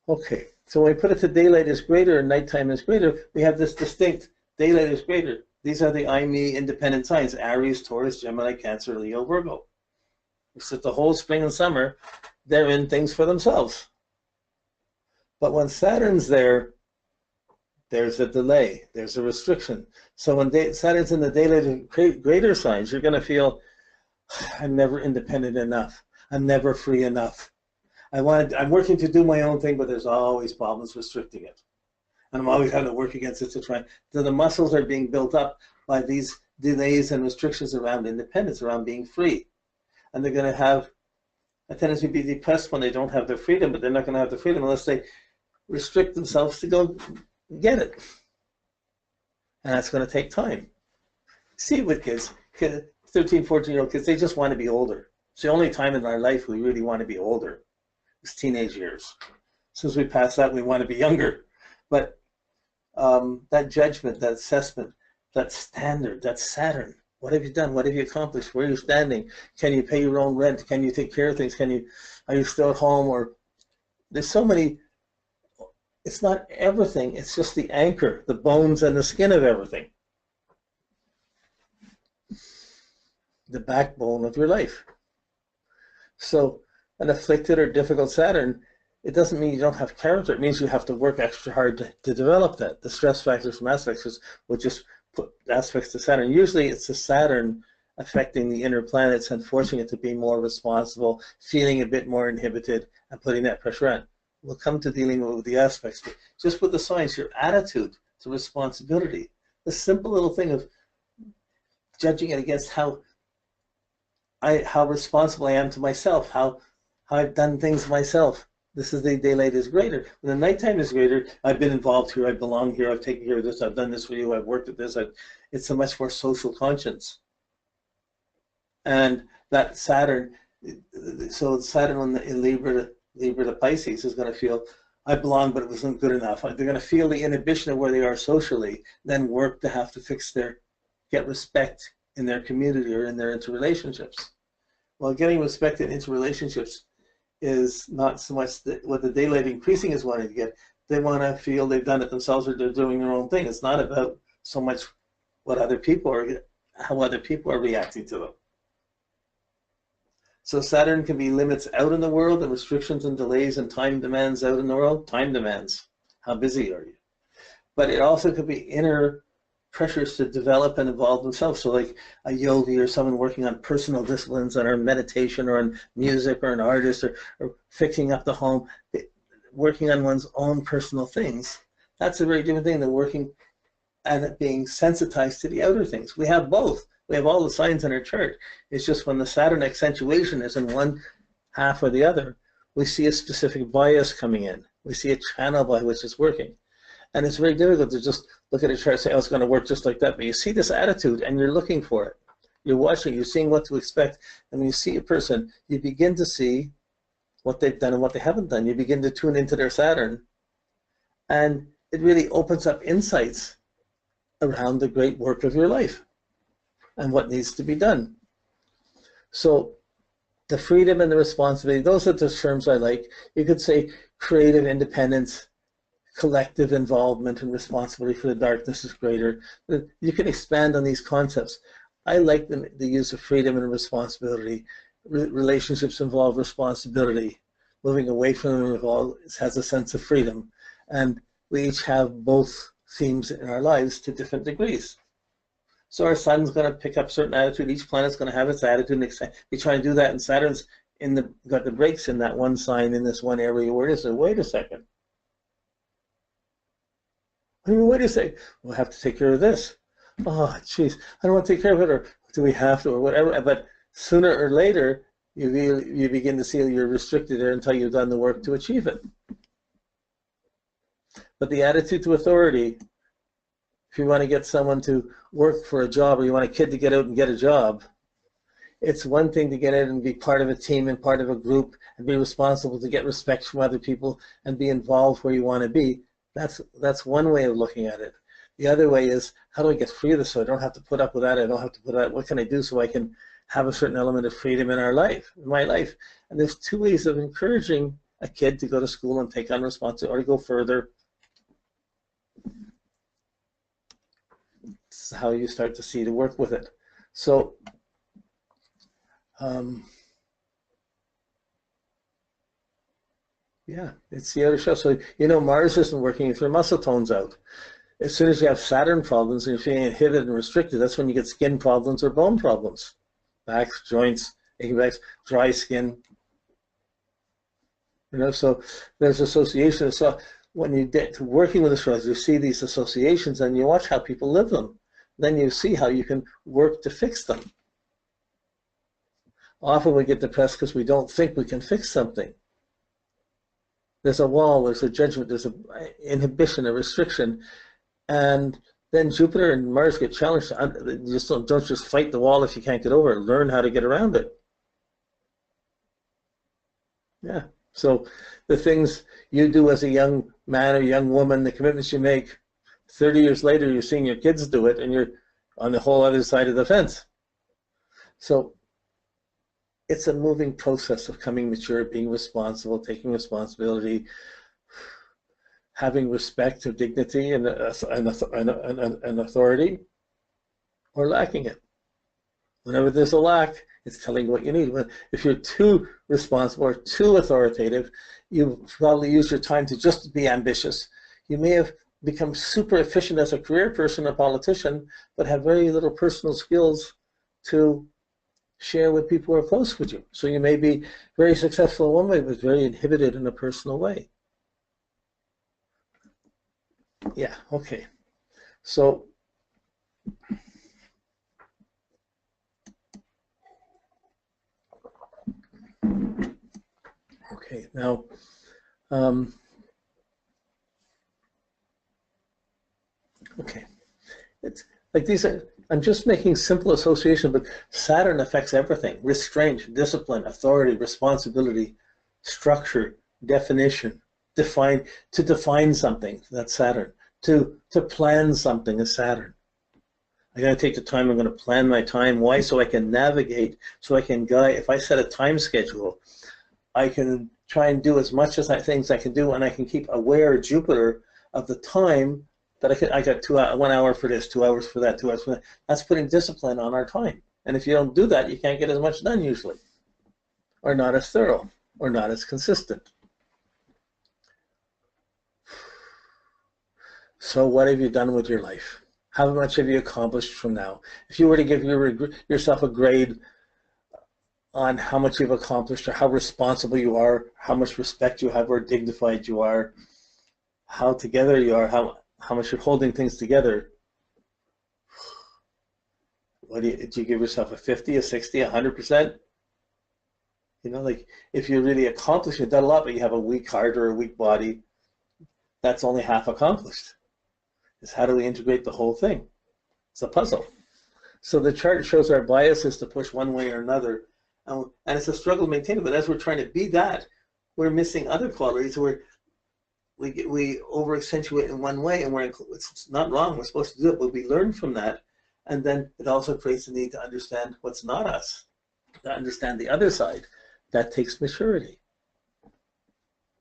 Okay, so when we put it to daylight is greater and nighttime is greater, we have this distinct daylight is greater. These are the I, me independent signs: Aries, Taurus, Gemini, Cancer, Leo, Virgo. So the whole spring and summer, they're in things for themselves. But when Saturn's there, there's a delay, there's a restriction. So when Saturn's in the daylight of greater signs, you're going to feel, I'm never independent enough. I'm never free enough. I'm working to do my own thing, but there's always problems restricting it. And I'm always having to work against it to try. So the muscles are being built up by these delays and restrictions around independence, around being free. And they're going to have a tendency to be depressed when they don't have their freedom, but they're not going to have the freedom unless they restrict themselves to go get it. And that's going to take time. See it with kids, 13, 14-year-old kids, they just want to be older. It's the only time in our life we really want to be older. It's teenage years. As soon as we pass that, we want to be younger. But that judgment, that assessment, that standard, that Saturn, what have you done? What have you accomplished? Where are you standing? Can you pay your own rent? Can you take care of things? Are you still at home? Or there's so many. It's not everything. It's just the anchor, the bones and the skin of everything. The backbone of your life. So an afflicted or difficult Saturn, it doesn't mean you don't have character. It means you have to work extra hard to develop that. The stress factors from aspects will just put aspects to Saturn. Usually it's the Saturn affecting the inner planets and forcing it to be more responsible, feeling a bit more inhibited, and putting that pressure on. We'll come to dealing with the aspects, but just with the signs, your attitude to responsibility, the simple little thing of judging it against how responsible I am to myself, how I've done things myself. This is the daylight is greater. When the nighttime is greater, I've been involved here, I belong here, I've taken care of this, I've done this for you, I've worked at this. It's a much more social conscience. And that Saturn, so Saturn in Libra to Pisces is going to feel, I belong, but it wasn't good enough. They're going to feel the inhibition of where they are socially, then work to have to get respect in their community or in their interrelationships. Well, getting respect in interrelationships is not so much what the daylight increasing is wanting to get. They want to feel they've done it themselves or they're doing their own thing. It's not about so much what other people are, how other people are reacting to them. So Saturn can be limits out in the world and restrictions and delays and time demands out in the world. Time demands. How busy are you? But it also could be inner pressures to develop and evolve themselves. So like a yogi or someone working on personal disciplines or meditation or on music or an artist or fixing up the home, working on one's own personal things. That's a very different thing than working and being sensitized to the outer things. We have both. We have all the signs in our chart. It's just when the Saturn accentuation is in one half or the other, we see a specific bias coming in. We see a channel by which it's working. And it's very difficult to just look at a chart and say, oh, it's going to work just like that. But you see this attitude and you're looking for it. You're watching, you're seeing what to expect. And when you see a person, you begin to see what they've done and what they haven't done. You begin to tune into their Saturn. And it really opens up insights around the great work of your life and what needs to be done. So the freedom and the responsibility, those are the terms I like. You could say creative independence, collective involvement and responsibility for the darkness is greater. You can expand on these concepts. I like the use of freedom and responsibility. Relationships involve responsibility. Moving away from them has a sense of freedom. And we each have both themes in our lives to different degrees. So our sun's going to pick up certain attitude. Each planet's going to have its attitude. And we try to do that, and Saturn's got the brakes in that one sign in this one area where it is. So wait a second. I mean, wait a second. We'll have to take care of this. Oh, jeez, I don't want to take care of it, or do we have to, or whatever. But sooner or later, you begin to see you're restricted there until you've done the work to achieve it. But the attitude to authority, if you want to get someone to work for a job, or you want a kid to get out and get a job, it's one thing to get out and be part of a team and part of a group and be responsible to get respect from other people and be involved where you want to be. That's one way of looking at it. The other way is, how do I get free of this so I don't have to put up with that? I don't have to put up, what can I do so I can have a certain element of freedom in my life? And there's two ways of encouraging a kid to go to school and take on responsibility or to go further. This is how you start to see to work with it. So yeah, it's the other show. So you know Mars isn't working if your muscle tone's out. As soon as you have Saturn problems and you're feeling inhibited and restricted, that's when you get skin problems or bone problems. Backs, joints, aching backs, dry skin. You know, so there's associations. So when you get to working with astrology, you see these associations and you watch how people live them. Then you see how you can work to fix them. Often we get depressed because we don't think we can fix something. There's a wall, there's a judgment, there's an inhibition, a restriction, and then Jupiter and Mars get challenged. You just don't just fight the wall if you can't get over it. Learn how to get around it. Yeah. So the things you do as a young man or young woman, the commitments you make, 30 years later, you're seeing your kids do it, and you're on the whole other side of the fence. So it's a moving process of coming mature, being responsible, taking responsibility, having respect or dignity and authority, or lacking it. Whenever there's a lack, it's telling you what you need. If you're too responsible or too authoritative, you probably use your time to just be ambitious. You may have become super efficient as a career person or politician, but have very little personal skills to share with people who are close with you. So you may be very successful in one way, but very inhibited in a personal way. Yeah, okay. So okay, now okay. It's like these are, I'm just making simple association, but Saturn affects everything: restraint, discipline, authority, responsibility, structure, definition, to define something, that's Saturn. To plan something is Saturn. I gotta take the time, I'm gonna plan my time. Why? So I can navigate, so I can guide. If I set a time schedule, I can try and do as much as things I can do, and I can keep aware, Jupiter, of the time that I got 1 hour for this, 2 hours for that, 2 hours for that. That's putting discipline on our time. And if you don't do that, you can't get as much done usually, or not as thorough, or not as consistent. So what have you done with your life? How much have you accomplished from now? If you were to give yourself a grade on how much you've accomplished, or how responsible you are, how much respect you have, or dignified you are, how together you are, how much you're holding things together, do you give yourself a 50, a 60, 100%? You know, like if you really accomplished, you've done a lot, but you have a weak heart or a weak body, that's only half accomplished. Is how do we integrate the whole thing? It's a puzzle. So the chart shows our bias is to push one way or another, and it's a struggle to maintain it. But as we're trying to be that, we're missing other qualities. We over accentuate in one way, and it's not wrong. We're supposed to do it, but we learn from that, and then it also creates the need to understand what's not us, to understand the other side. That takes maturity.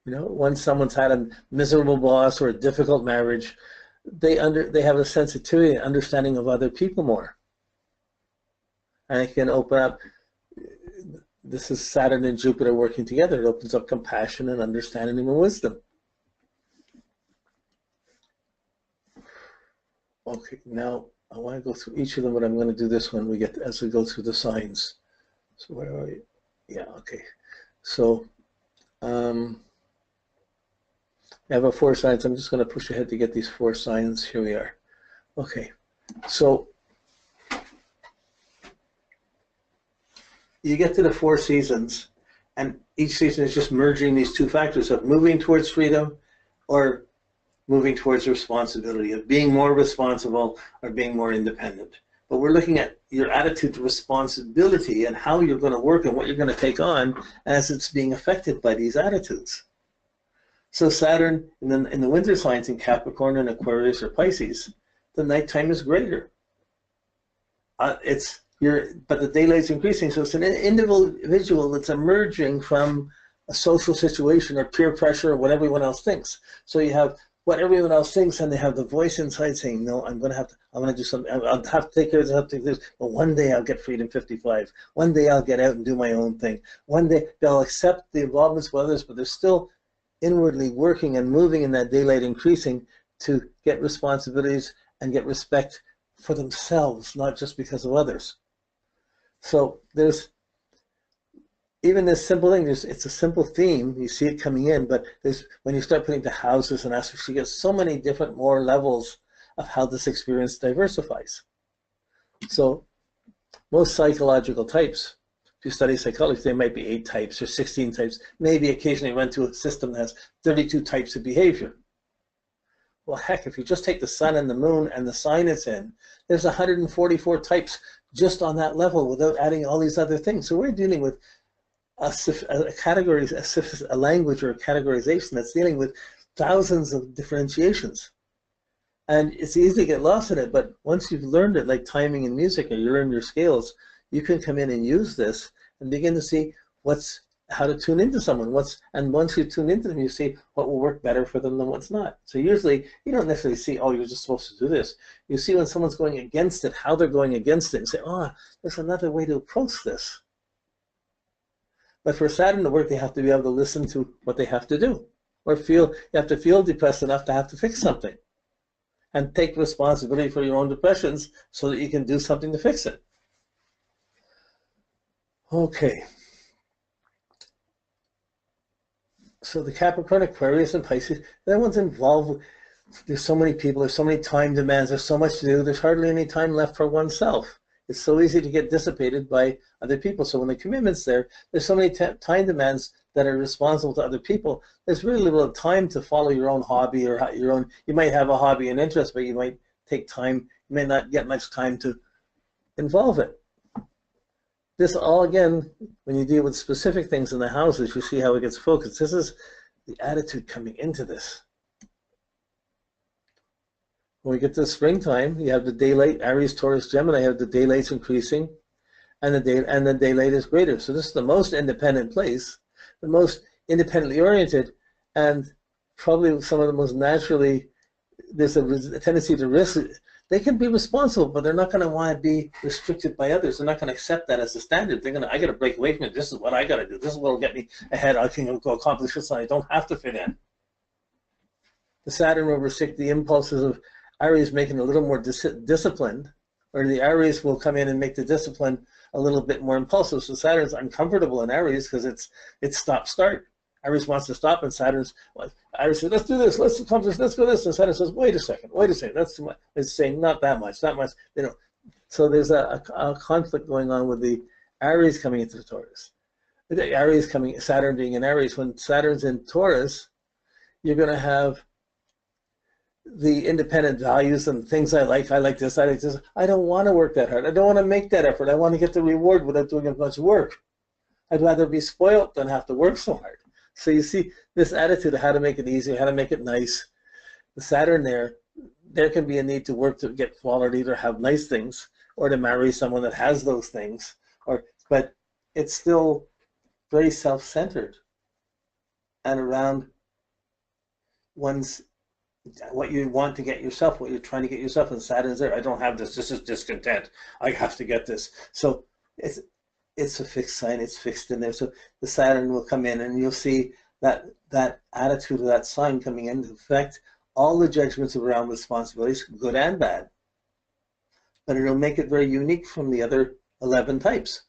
You know, once someone's had a miserable boss or a difficult marriage, they have a sensitivity and understanding of other people more, and it can open up. This is Saturn and Jupiter working together. It opens up compassion and understanding and wisdom. Okay, now I want to go through each of them, but I'm going to do this when as we go through the signs. So where are we? Yeah, okay. So I have 4 signs. I'm just going to push ahead to get these 4 signs. Here we are. Okay, so you get to the 4 seasons, and each season is just merging these 2 factors of moving towards freedom or moving towards responsibility, of being more responsible or being more independent. But we're looking at your attitude to responsibility and how you're going to work and what you're going to take on as it's being affected by these attitudes. So Saturn in the winter signs in Capricorn and Aquarius or Pisces, the nighttime is greater. But the daylight's increasing, so it's an individual that's emerging from a social situation or peer pressure or what everyone else thinks. So you have what everyone else thinks, and they have the voice inside saying, no, I'm going to do something. I'll have to take care of this, I'll have to take this. But one day I'll get freedom 55. One day I'll get out and do my own thing. One day they'll accept the involvements with others, but they're still inwardly working and moving in that daylight increasing to get responsibilities and get respect for themselves, not just because of others. So there's even this simple thing, it's a simple theme, you see it coming in, but when you start putting the houses and aspects, you get so many different more levels of how this experience diversifies. So most psychological types, if you study psychology, there might be 8 types or 16 types, maybe occasionally run to a system that has 32 types of behavior. Well, heck, if you just take the sun and the moon and the sign it's in, there's 144 types just on that level without adding all these other things. So we're dealing with a language or a categorization that's dealing with thousands of differentiations. And it's easy to get lost in it, but once you've learned it, like timing in music, or you learn your scales, you can come in and use this and begin to see how to tune into someone. And once you tune into them, you see what will work better for them than what's not. So usually, you don't necessarily see, oh, you're just supposed to do this. You see when someone's going against it, how they're going against it, and say, oh, there's another way to approach this. But for Saturn to work, they have to be able to listen to what they have to do, or you have to feel depressed enough to have to fix something, and take responsibility for your own depressions so that you can do something to fix it. Okay. So the Capricorn, Aquarius, and Pisces, that one's involved. There's so many people, there's so many time demands, there's so much to do, there's hardly any time left for oneself. It's so easy to get dissipated by other people. So when the commitment's there's so many time demands that are responsible to other people, there's really little time to follow your own hobby or you might have a hobby and interest, but you might take time, you may not get much time to involve it. This all, again, when you deal with specific things in the houses, you see how it gets focused. This is the attitude coming into this. When we get to springtime, you have the daylight, Aries, Taurus, Gemini, have the daylights increasing, and the daylight is greater. So this is the most independent place, the most independently oriented, and probably some of the most naturally, there's a tendency to risk. They can be responsible, but they're not going to want to be restricted by others. They're not going to accept that as a standard. They're going to, I got to break away from it. This is what I got to do. This is what will get me ahead. I can go accomplish this, and I don't have to fit in. The Saturn will restrict the impulses of Aries, making a little more disciplined, or the Aries will come in and make the discipline a little bit more impulsive. So Saturn's uncomfortable in Aries because it's stop-start. Aries wants to stop, and Saturn's like, Aries says, let's do this, let's accomplish, let's go this, and Saturn says, wait a second, that's too much. It's saying not that much, not much, you know. So there's a conflict going on with the Aries coming into the Taurus. The Aries coming, Saturn being in Aries. When Saturn's in Taurus, you're going to have the independent values and things I like this, I like this. I don't want to work that hard. I don't want to make that effort. I want to get the reward without doing as much work. I'd rather be spoiled than have to work so hard. So you see this attitude of how to make it easy, how to make it nice. The Saturn there can be a need to work to get quality, to have nice things, or to marry someone that has those things. But it's still very self-centered and around what you want to get yourself, what you're trying to get yourself. And Saturn's there. I don't have this. This is discontent. I have to get this. So it's a fixed sign. It's fixed in there. So the Saturn will come in, and you'll see that attitude of that sign coming in to affect all the judgments around responsibilities, good and bad. But it'll make it very unique from the other 11 types.